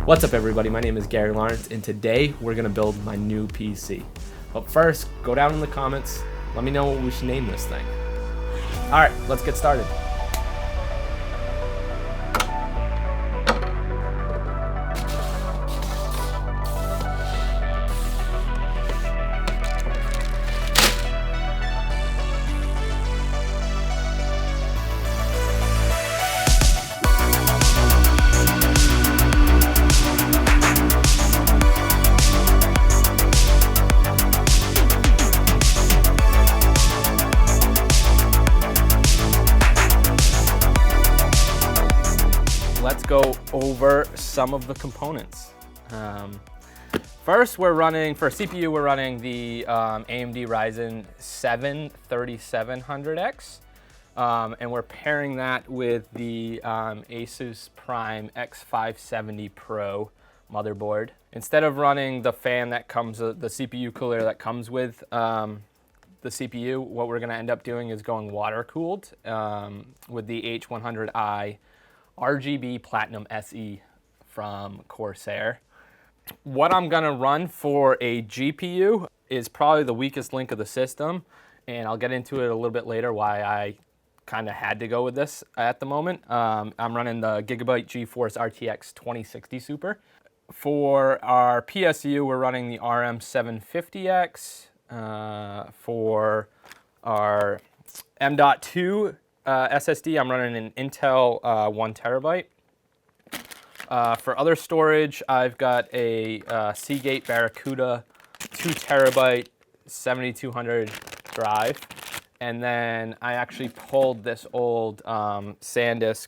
What's up everybody, my name is Gary Lawrence and today we're going to build my new PC. But first, go down in the comments, let me know what we should name this thing. Alright, let's get started. Let's go over some of the components. First, for CPU, we're running the AMD Ryzen 7 3700X, and we're pairing that with the Asus Prime X570 Pro motherboard. Instead of running the fan that comes, the CPU cooler that comes with the CPU, what we're gonna end up doing is going water cooled with the H100i RGB Platinum SE from Corsair. What I'm gonna run for a GPU is probably the weakest link of the system, and I'll get into it a little bit later why I kind of had to go with this at the moment. I'm running the Gigabyte GeForce RTX 2060 Super. For our PSU, we're running the RM750X. For our M.2 SSD, I'm running an Intel 1 terabyte. For other storage, I've got a Seagate Barracuda 2 terabyte 7200 drive. And then I actually pulled this old SanDisk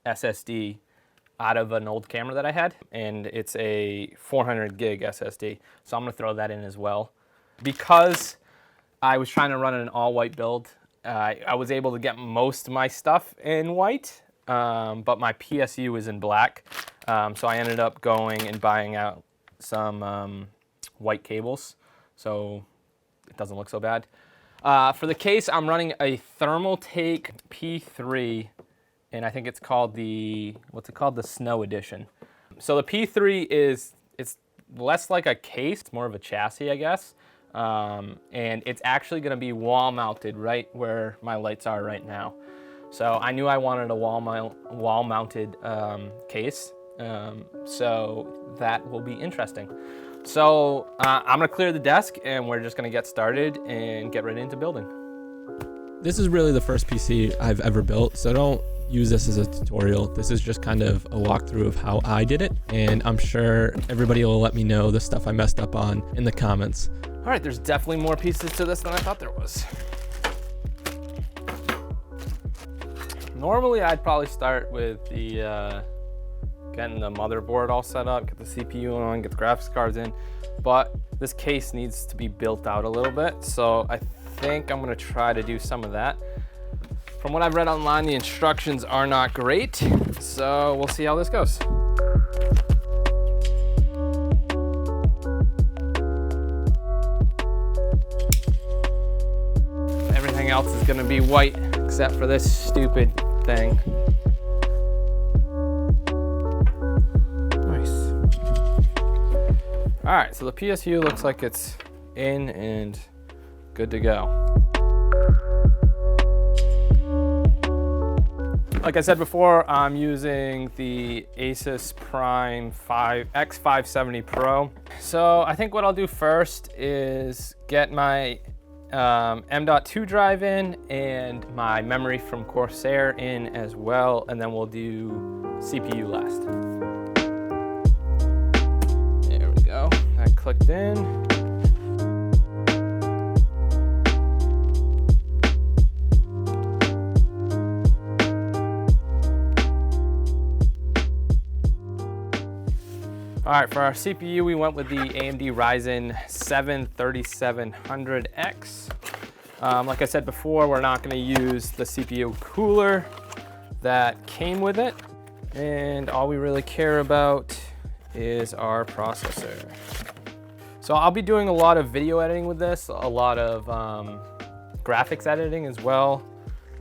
SSD out of an old camera that I had. And it's a 400 gig SSD. So I'm gonna throw that in as well. Because I was trying to run an all white build, I was able to get most of my stuff in white, but my PSU is in black. So I ended up going and buying out some white cables, so it doesn't look so bad. For the case, I'm running a Thermaltake P3, and I think it's called the Snow Edition. So the P3 it's less like a case, it's more of a chassis, I guess. And it's actually going to be wall mounted right where my lights are right now. So I knew I wanted a wall mounted case, so that will be interesting. So I'm going to clear the desk and we're just going to get started and get right into building. This is really the first PC I've ever built, so don't use this as a tutorial. This is just kind of a walkthrough of how I did it, and I'm sure everybody will let me know the stuff I messed up on in the comments. All right, there's definitely more pieces to this than I thought there was. Normally, I'd probably start with the getting the motherboard all set up, get the CPU on, get the graphics cards in, but this case needs to be built out a little bit, so I think I'm gonna try to do some of that. From what I've read online, the instructions are not great, so we'll see how this goes. Everything else is gonna be white except for this stupid thing. Nice. All right, so the PSU looks like it's in and good to go. Like I said before, I'm using the Asus Prime X570 Pro. So I think what I'll do first is get my M.2 drive in and my memory from Corsair in as well, and then we'll do CPU last. There we go, that clicked in. All right, for our CPU, we went with the AMD Ryzen 7 3700X. Like I said before, we're not gonna use the CPU cooler that came with it. And all we really care about is our processor. So I'll be doing a lot of video editing with this, a lot of graphics editing as well.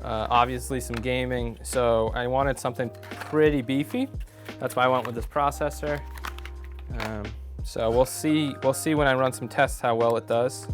Obviously some gaming. So I wanted something pretty beefy. That's why I went with this processor. So we'll see when I run some tests how well it does.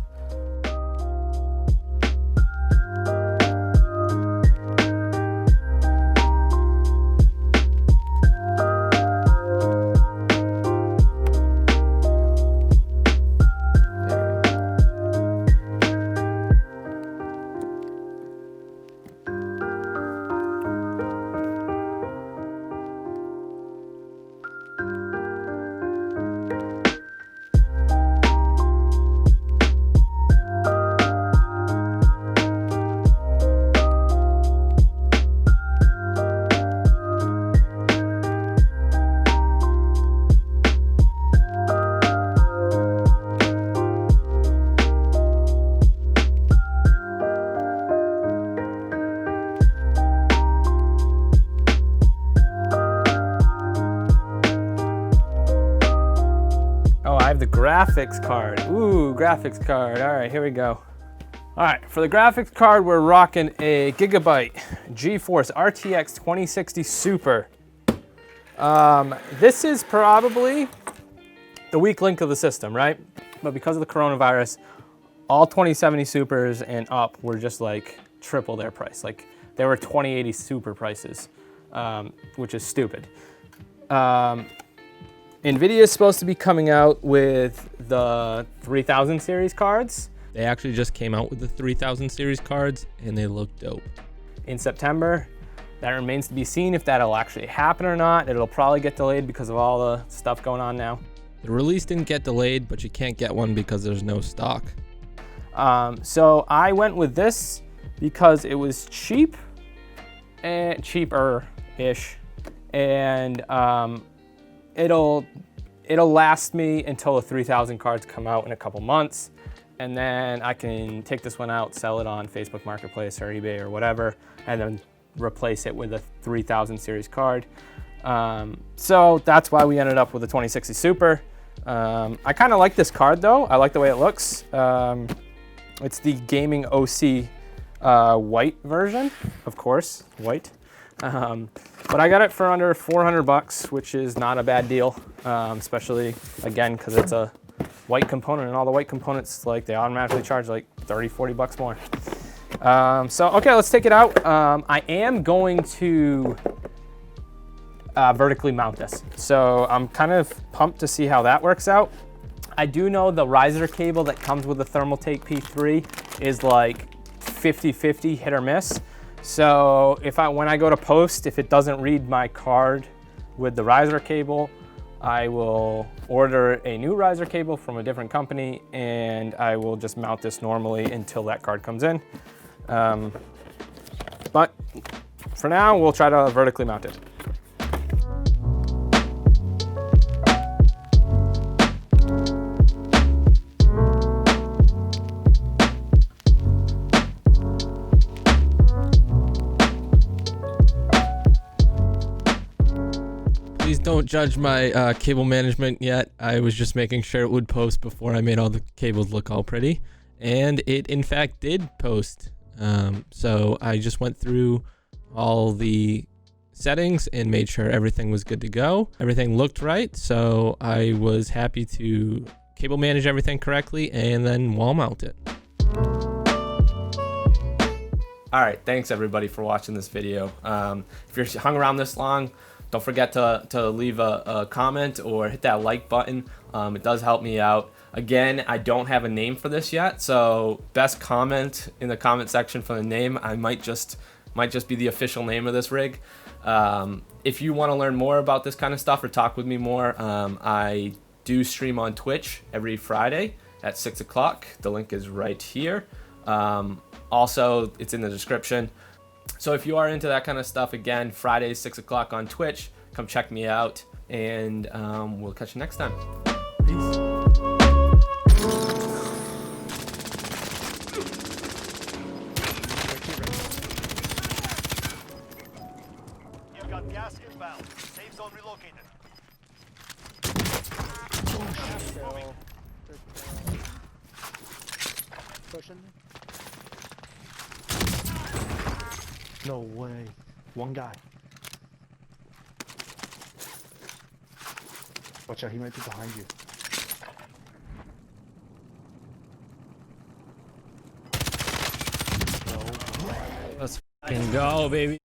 I have the graphics card. Ooh, graphics card. All right, here we go. All right, for the graphics card, we're rocking a Gigabyte GeForce RTX 2060 Super. This is probably the weak link of the system, right? But because of the coronavirus, all 2070 Supers and up were just like triple their price. Like they were 2080 Super prices, which is stupid. NVIDIA is supposed to be coming out with the 3000 series cards. They actually just came out with the 3000 series cards and they look dope. In September. That remains to be seen if that'll actually happen or not. It'll probably get delayed because of all the stuff going on now. The release didn't get delayed, but you can't get one because there's no stock. So I went with this because it was cheap and cheaper-ish, and it'll last me until the 3000 cards come out in a couple months, and then I can take this one out, sell it on Facebook Marketplace or eBay or whatever, and then replace it with a 3000 series card. So that's why we ended up with a 2060 Super. I kind of like this card though. I like the way it looks. It's the Gaming OC white version, of course, white. But I got it for under 400 bucks, which is not a bad deal, especially again, because it's a white component, and all the white components, like they automatically charge like 30, 40 bucks more. So, okay, let's take it out. I am going to vertically mount this. So I'm kind of pumped to see how that works out. I do know the riser cable that comes with the Thermaltake P3 is like 50-50 hit or miss. So when I go to post, if it doesn't read my card with the riser cable, I will order a new riser cable from a different company, and I will just mount this normally until that card comes in. But for now, we'll try to vertically mount it. Please don't judge my cable management yet. I was just making sure it would post before I made all the cables look all pretty. And it in fact did post. So I just went through all the settings and made sure everything was good to go. Everything looked right. So I was happy to cable manage everything correctly and then wall mount it. All right, thanks everybody for watching this video. If you're hung around this long, don't forget to leave a comment or hit that like button. It does help me out. Again, I don't have a name for this yet, so best comment in the comment section for the name. I might just be the official name of this rig. If you want to learn more about this kind of stuff or talk with me more, I do stream on Twitch every Friday at 6 o'clock. The link is right here. Also, it's in the description. So if you are into that kind of stuff, again, Fridays, 6 o'clock on Twitch, come check me out, and we'll catch you next time. Peace. You've got gas inbound. Safe zone relocated. Pushing. No way. One guy. Watch out, he might be behind you. Let's fucking go, baby.